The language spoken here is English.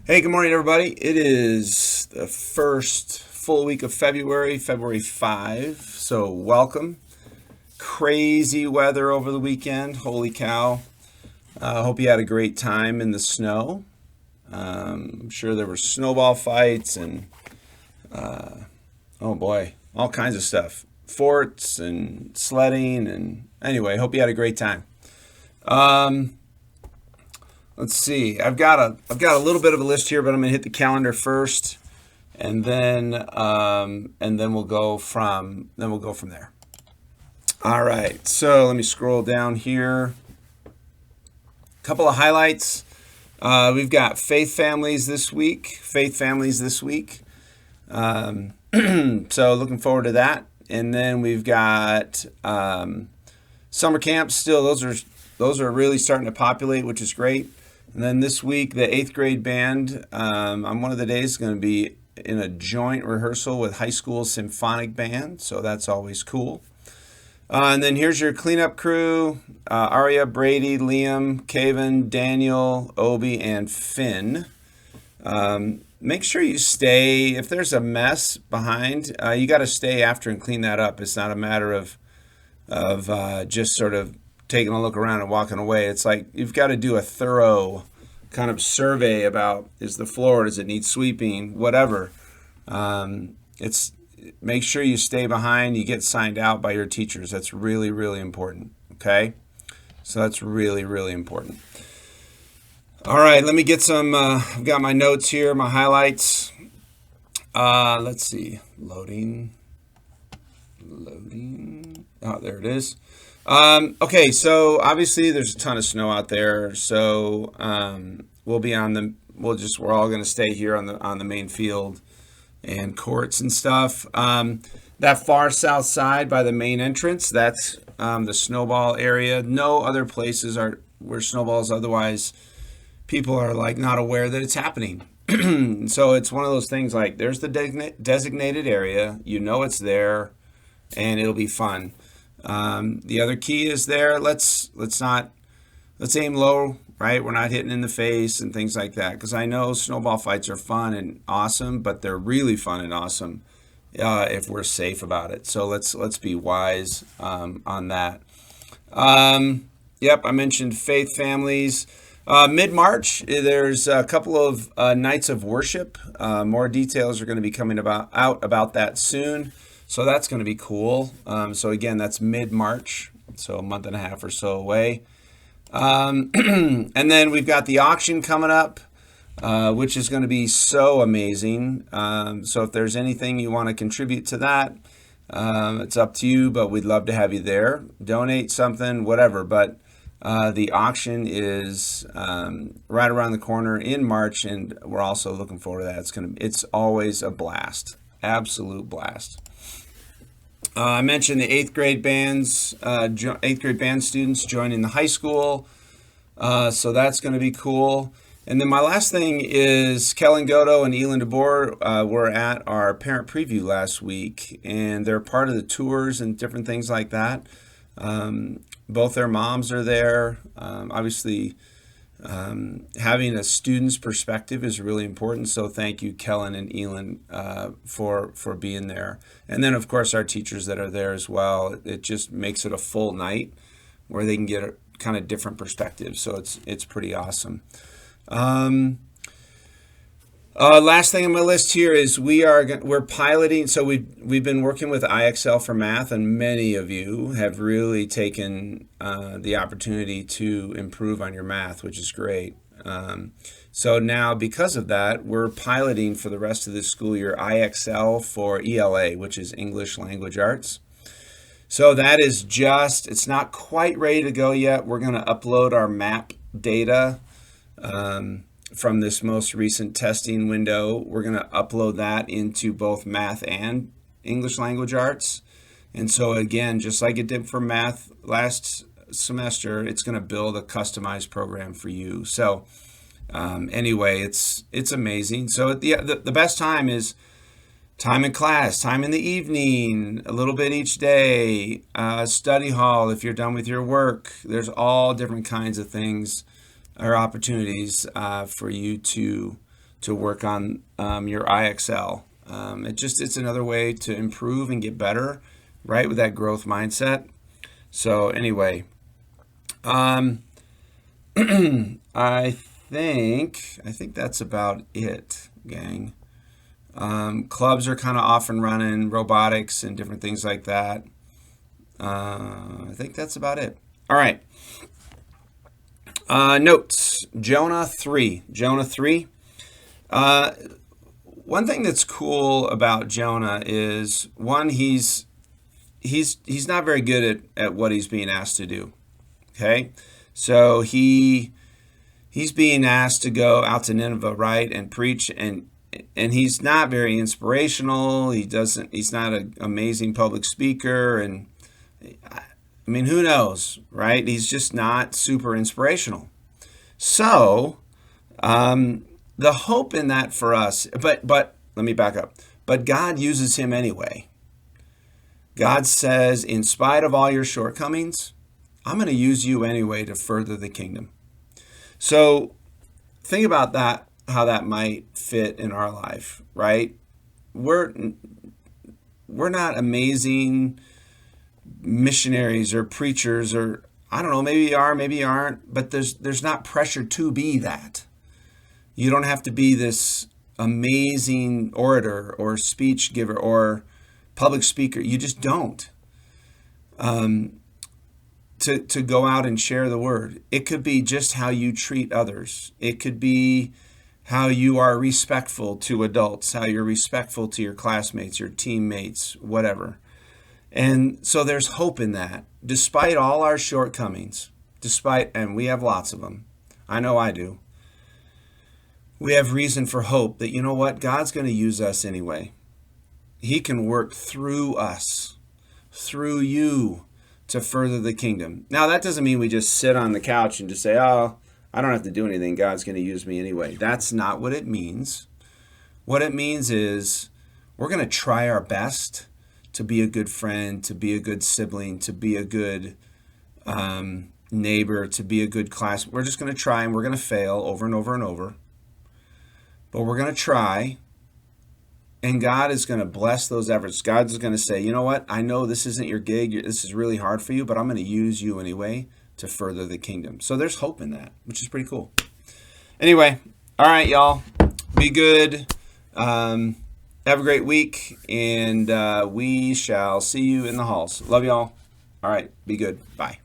Hey, good morning, everybody. It is the first full week of February, February 5. So, welcome. Crazy weather over the weekend. Holy cow. Hope you had a great time in the snow. I'm sure there were snowball fights and, oh boy, all kinds of stuff. Forts and sledding. And anyway, hope you had a great time. Um, let's see. I've got a little bit of a list here, but I'm going to hit the calendar first. And then we'll go from there. All right. So let me scroll down here. A couple of highlights. We've got faith families this week. Faith families this week. So looking forward to that. And then we've got summer camps. Still, those are really starting to populate, which is great. And then this week, the eighth grade band on one of the days is going to be in a joint rehearsal with high school symphonic band. So that's always cool. And then here's your cleanup crew: Aria, Brady, Liam, Caven, Daniel, Obi, and Finn. Make sure you stay. If there's a mess behind, you got to stay after and clean that up. It's not a matter of just sort of taking a look around and walking away. It's like you've got to do a thorough kind of survey about, is the floor, does it need sweeping, whatever. It's Make sure you stay behind. You get signed out by your teachers. That's really, really important. Okay, so that's really, really important. All right, let me get some. I've got my notes here, my highlights. Let's see, loading. Oh, there it is. Okay, so obviously there's a ton of snow out there, so we'll be on the. We're all going to stay here on the main field and courts and stuff. That far south side by the main entrance, that's the snowball area. No other places are where snowballs. Otherwise, people are like not aware that it's happening. So it's one of those things like there's the designated area. You know it's there, and it'll be fun. The other key is there. Let's aim low, right? We're not hitting in the face and things like that. Because I know snowball fights are fun and awesome, but they're really fun and awesome if we're safe about it. So let's be wise on that. Yep, I mentioned faith families. Mid March, there's a couple of nights of worship. More details are going to be coming out about that soon. So that's going to be cool. So again, that's mid March, so a month and a half or so away. And then we've got the auction coming up, which is going to be so amazing. So if there's anything you want to contribute to that, it's up to you, but we'd love to have you there. Donate something, whatever. But the auction is right around the corner in March, and we're also looking forward to that. It's always a blast, absolute blast. I mentioned the eighth grade band students joining the high school, so that's going to be cool. And then my last thing is Kellen Godo and Elin DeBoer were at our parent preview last week, and they're part of the tours and different things like that. Both their moms are there. Obviously, having a student's perspective is really important. So thank you, Kellen and Elin, for being there. And then, of course, our teachers that are there as well. It just makes it a full night where they can get a kind of different perspective. So it's pretty awesome. Last thing on my list here is we're piloting. So we've been working with IXL for Math, and many of you have really taken the opportunity to improve on your math, which is great. So now, because of that, we're piloting for the rest of this school year IXL for ELA, which is English Language Arts. So that is it's not quite ready to go yet. We're going to upload our map data from this most recent testing window. We're going to upload that into both math and English Language Arts. And so again, just like it did for math last semester, it's going to build a customized program for you. So anyway, it's amazing. So the best time is time in class, time in the evening, a little bit each day, study hall if you're done with your work. There's all different kinds of things or opportunities for you to to work on your IXL. It's another way to improve and get better, right, with that growth mindset. So anyway, I think that's about it, gang. Clubs are kind of off and running, robotics and different things like that. I think that's about it. All right. Notes. Jonah 3. Jonah 3. One thing that's cool about Jonah is, one, he's not very good at what he's being asked to do. Okay? So he's being asked to go out to Nineveh, right, and preach, and he's not very inspirational. He's not an amazing public speaker, and I mean, who knows, right? He's just not super inspirational. So, the hope in that for us, but let me back up. But God uses him anyway. God says, in spite of all your shortcomings, I'm going to use you anyway to further the kingdom. So think about that, how that might fit in our life, right? We're not amazing missionaries or preachers, or I don't know, maybe you are, maybe you aren't, but there's not pressure to be that. You don't have to be this amazing orator or speech giver or public speaker. You just don't. To go out and share the word. It could be just how you treat others. It could be how you are respectful to adults, how you're respectful to your classmates, your teammates, whatever. And so there's hope in that. Despite all our shortcomings, and we have lots of them. I know I do. We have reason for hope that, you know what, God's going to use us anyway. He can work through us, through you, to further the kingdom. Now, that doesn't mean we just sit on the couch and just say, oh, I don't have to do anything. God's going to use me anyway. That's not what it means. What it means is we're going to try our best to be a good friend, to be a good sibling, to be a good neighbor, to be a good class. We're just going to try, and we're going to fail over and over and over. But we're going to try, and God is going to bless those efforts. God is going to say, you know what? I know this isn't your gig. This is really hard for you, but I'm going to use you anyway to further the kingdom. So there's hope in that, which is pretty cool. Anyway, all right, y'all. Be good. Have a great week, and we shall see you in the halls. Love y'all. All right, be good. Bye.